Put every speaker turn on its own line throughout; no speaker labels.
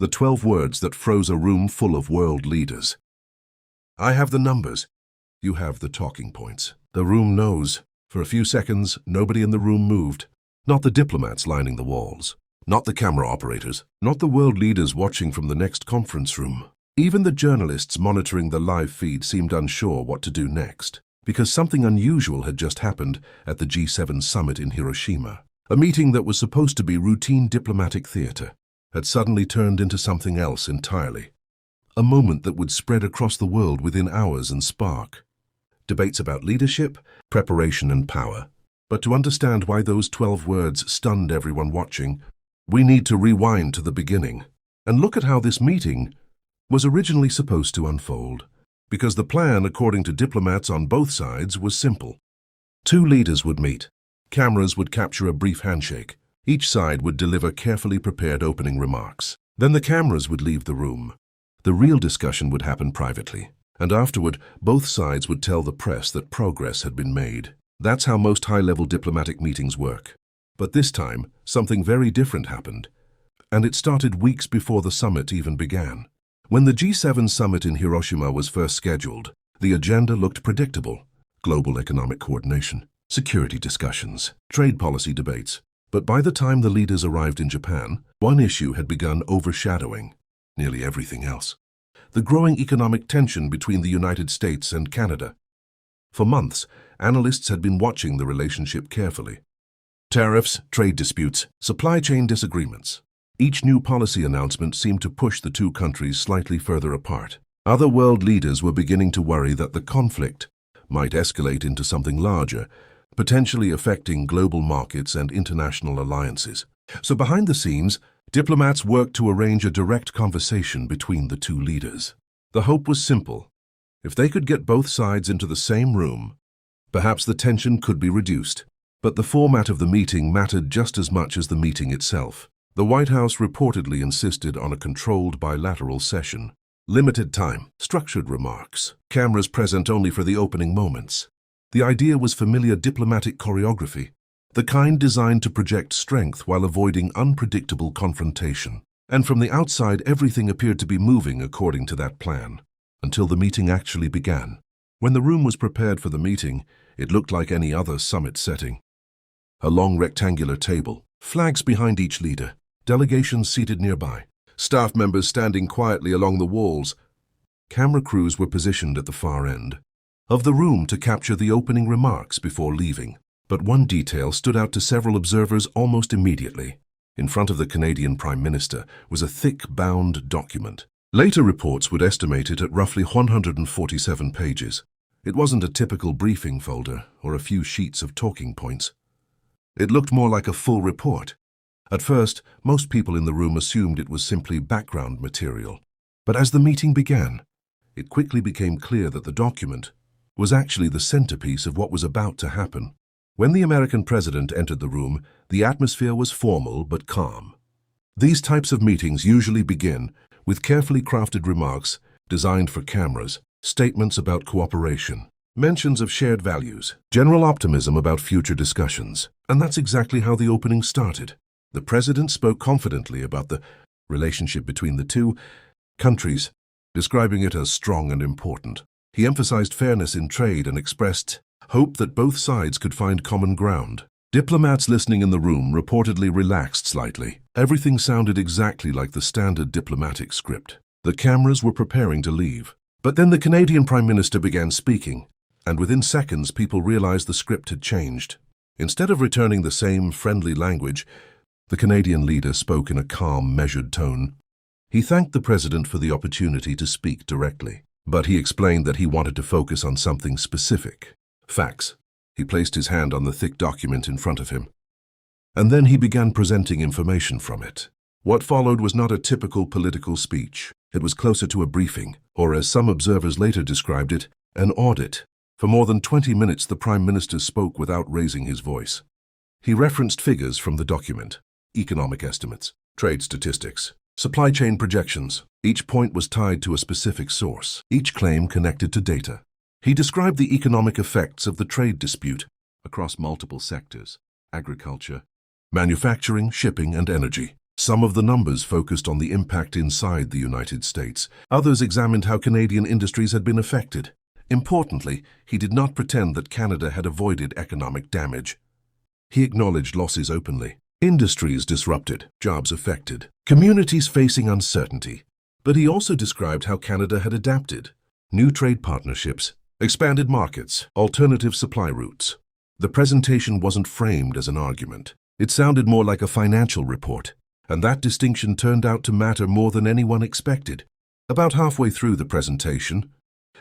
The 12 words that froze a room full of world leaders. I have the numbers. You have the talking points. The room knows. For a few seconds, nobody in the room moved. Not the diplomats lining the walls. Not the camera operators. Not the world leaders watching from the next conference room. Even the journalists monitoring the live feed seemed unsure what to do next, because something unusual had just happened at the G7 summit in Hiroshima. A meeting that was supposed to be routine diplomatic theater had suddenly turned into something else entirely. A moment that would spread across the world within hours and spark debates about leadership, preparation, and power. But to understand why those 12 words stunned everyone watching, we need to rewind to the beginning and look at how this meeting was originally supposed to unfold. Because the plan, according to diplomats on both sides, was simple. Two leaders would meet. Cameras would capture a brief handshake. Each side would deliver carefully prepared opening remarks. Then the cameras would leave the room. The real discussion would happen privately. And afterward, both sides would tell the press that progress had been made. That's how most high-level diplomatic meetings work. But this time, something very different happened. And it started weeks before the summit even began. When the G7 summit in Hiroshima was first scheduled, the agenda looked predictable. Global economic coordination, security discussions, trade policy debates. But by the time the leaders arrived in Japan, one issue had begun overshadowing nearly everything else. The growing economic tension between the United States and Canada. For months, analysts had been watching the relationship carefully. Tariffs, trade disputes, supply chain disagreements. Each new policy announcement seemed to push the two countries slightly further apart. Other world leaders were beginning to worry that the conflict might escalate into something larger, potentially affecting global markets and international alliances. So behind the scenes, diplomats worked to arrange a direct conversation between the two leaders. The hope was simple. If they could get both sides into the same room, perhaps the tension could be reduced. But the format of the meeting mattered just as much as the meeting itself. The White House reportedly insisted on a controlled bilateral session. Limited time, structured remarks, cameras present only for the opening moments. The idea was familiar diplomatic choreography, the kind designed to project strength while avoiding unpredictable confrontation. And from the outside, everything appeared to be moving according to that plan, until the meeting actually began. When the room was prepared for the meeting, it looked like any other summit setting. A long rectangular table, flags behind each leader, delegations seated nearby, staff members standing quietly along the walls. Camera crews were positioned at the far end of the room to capture the opening remarks before leaving. But one detail stood out to several observers almost immediately. In front of the Canadian Prime Minister was a thick, bound document. Later reports would estimate it at roughly 147 pages. It wasn't a typical briefing folder or a few sheets of talking points. It looked more like a full report. At first, most people in the room assumed it was simply background material. But as the meeting began, it quickly became clear that the document was actually the centerpiece of what was about to happen. When the American president entered the room, the atmosphere was formal but calm. These types of meetings usually begin with carefully crafted remarks designed for cameras, statements about cooperation, mentions of shared values, general optimism about future discussions. And that's exactly how the opening started. The president spoke confidently about the relationship between the two countries, describing it as strong and important. He emphasized fairness in trade and expressed hope that both sides could find common ground. Diplomats listening in the room reportedly relaxed slightly. Everything sounded exactly like the standard diplomatic script. The cameras were preparing to leave. But then the Canadian Prime Minister began speaking, and within seconds people realized the script had changed. Instead of returning the same friendly language, the Canadian leader spoke in a calm, measured tone. He thanked the president for the opportunity to speak directly, but he explained that he wanted to focus on something specific. Facts. He placed his hand on the thick document in front of him. And then he began presenting information from it. What followed was not a typical political speech. It was closer to a briefing, or as some observers later described it, an audit. For more than 20 minutes, the Prime Minister spoke without raising his voice. He referenced figures from the document, economic estimates, trade statistics, supply chain projections. Each point was tied to a specific source, each claim connected to data. He described the economic effects of the trade dispute across multiple sectors: agriculture, manufacturing, shipping, and energy. Some of the numbers focused on the impact inside the United States. Others examined how Canadian industries had been affected. Importantly, he did not pretend that Canada had avoided economic damage. He acknowledged losses openly. Industries disrupted, jobs affected, communities facing uncertainty. But he also described how Canada had adapted. New trade partnerships, expanded markets, alternative supply routes. The presentation wasn't framed as an argument. It sounded more like a financial report, and that distinction turned out to matter more than anyone expected. About halfway through the presentation,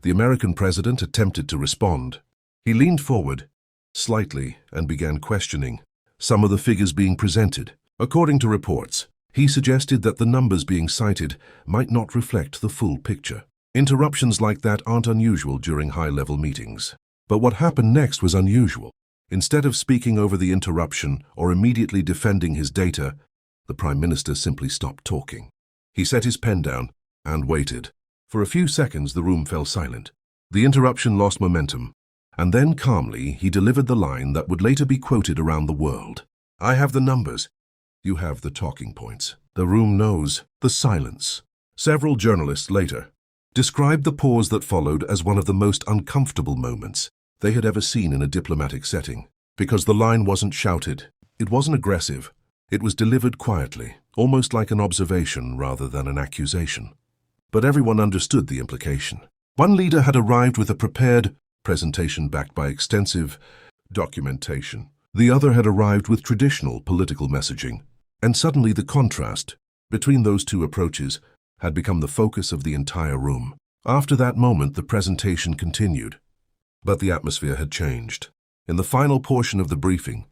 the American president attempted to respond. He leaned forward, slightly, and began questioning some of the figures being presented. According to reports, he suggested that the numbers being cited might not reflect the full picture. Interruptions like that aren't unusual during high-level meetings. But what happened next was unusual. Instead of speaking over the interruption or immediately defending his data, the Prime Minister simply stopped talking. He set his pen down and waited. For a few seconds, the room fell silent. The interruption lost momentum, and then calmly he delivered the line that would later be quoted around the world. "I have the numbers. You have the talking points." The room knows the silence. Several journalists later described the pause that followed as one of the most uncomfortable moments they had ever seen in a diplomatic setting, because the line wasn't shouted. It wasn't aggressive. It was delivered quietly, almost like an observation rather than an accusation. But everyone understood the implication. One leader had arrived with a prepared presentation backed by extensive documentation. The other had arrived with traditional political messaging. And suddenly the contrast between those two approaches had become the focus of the entire room. After that moment, the presentation continued. But the atmosphere had changed. In the final portion of the briefing,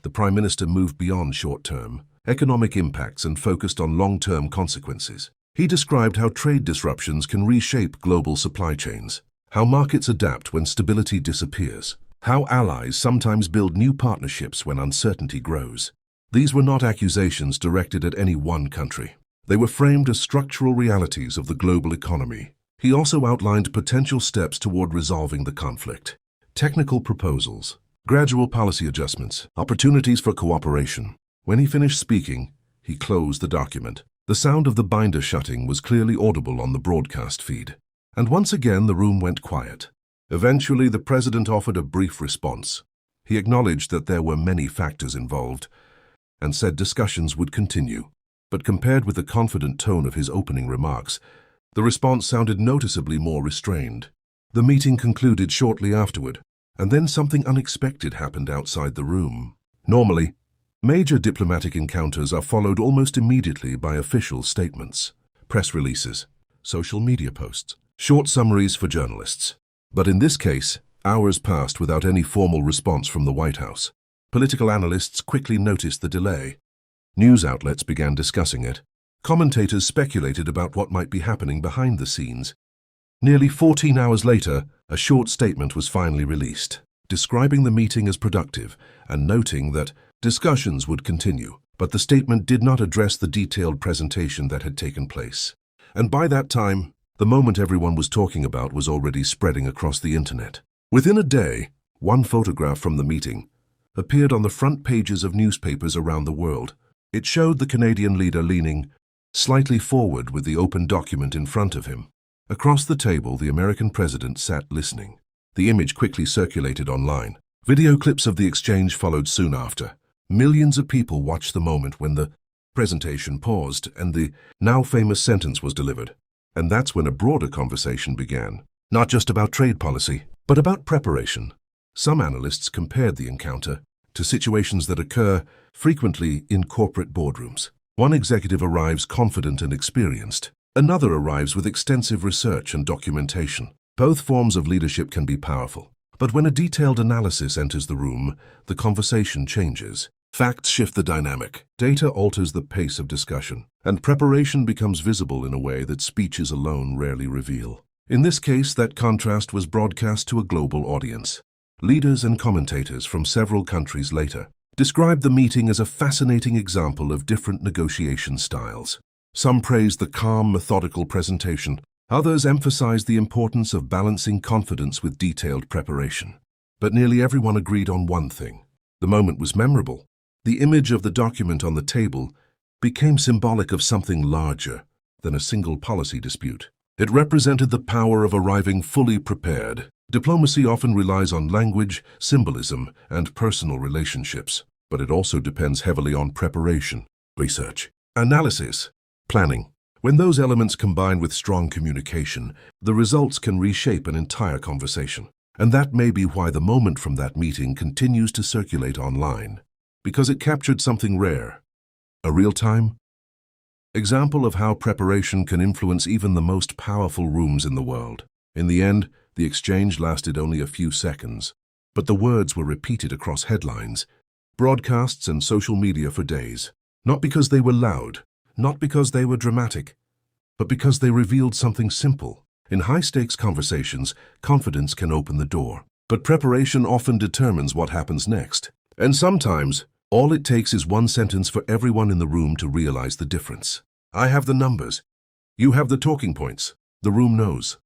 the Prime Minister moved beyond short-term economic impacts and focused on long-term consequences. He described how trade disruptions can reshape global supply chains, how markets adapt when stability disappears, how allies sometimes build new partnerships when uncertainty grows. These were not accusations directed at any one country. They were framed as structural realities of the global economy. He also outlined potential steps toward resolving the conflict. Technical proposals, gradual policy adjustments, opportunities for cooperation. When he finished speaking, he closed the document. The sound of the binder shutting was clearly audible on the broadcast feed. And once again, the room went quiet. Eventually, the president offered a brief response. He acknowledged that there were many factors involved and said discussions would continue. But compared with the confident tone of his opening remarks, the response sounded noticeably more restrained. The meeting concluded shortly afterward, and then something unexpected happened outside the room. Normally, major diplomatic encounters are followed almost immediately by official statements, press releases, social media posts, short summaries for journalists. But in this case, hours passed without any formal response from the White House. Political analysts quickly noticed the delay. News outlets began discussing it. Commentators speculated about what might be happening behind the scenes. Nearly 14 hours later, a short statement was finally released, describing the meeting as productive and noting that discussions would continue. But the statement did not address the detailed presentation that had taken place. And by that time, the moment everyone was talking about was already spreading across the internet. Within a day, one photograph from the meeting appeared on the front pages of newspapers around the world. It showed the Canadian leader leaning slightly forward with the open document in front of him. Across the table, the American president sat listening. The image quickly circulated online. Video clips of the exchange followed soon after. Millions of people watched the moment when the presentation paused and the now famous sentence was delivered. And that's when a broader conversation began, not just about trade policy, but about preparation. Some analysts compared the encounter to situations that occur frequently in corporate boardrooms. One executive arrives confident and experienced. Another arrives with extensive research and documentation. Both forms of leadership can be powerful. But when a detailed analysis enters the room, the conversation changes. Facts shift the dynamic. Data alters the pace of discussion. And preparation becomes visible in a way that speeches alone rarely reveal. In this case, that contrast was broadcast to a global audience. Leaders and commentators from several countries later described the meeting as a fascinating example of different negotiation styles. Some praised the calm, methodical presentation. Others emphasized the importance of balancing confidence with detailed preparation. But nearly everyone agreed on one thing. The moment was memorable. The image of the document on the table became symbolic of something larger than a single policy dispute. It represented the power of arriving fully prepared. Diplomacy often relies on language, symbolism, and personal relationships, but it also depends heavily on preparation, research, analysis, planning. When those elements combine with strong communication, the results can reshape an entire conversation. And that may be why the moment from that meeting continues to circulate online, because it captured something rare, a real-time example of how preparation can influence even the most powerful rooms in the world. In the end, the exchange lasted only a few seconds, but the words were repeated across headlines, broadcasts, and social media for days. Not because they were loud, not because they were dramatic, but because they revealed something simple. In high-stakes conversations, confidence can open the door, but preparation often determines what happens next. And sometimes, all it takes is one sentence for everyone in the room to realize the difference. I have the numbers. You have the talking points. The room knows.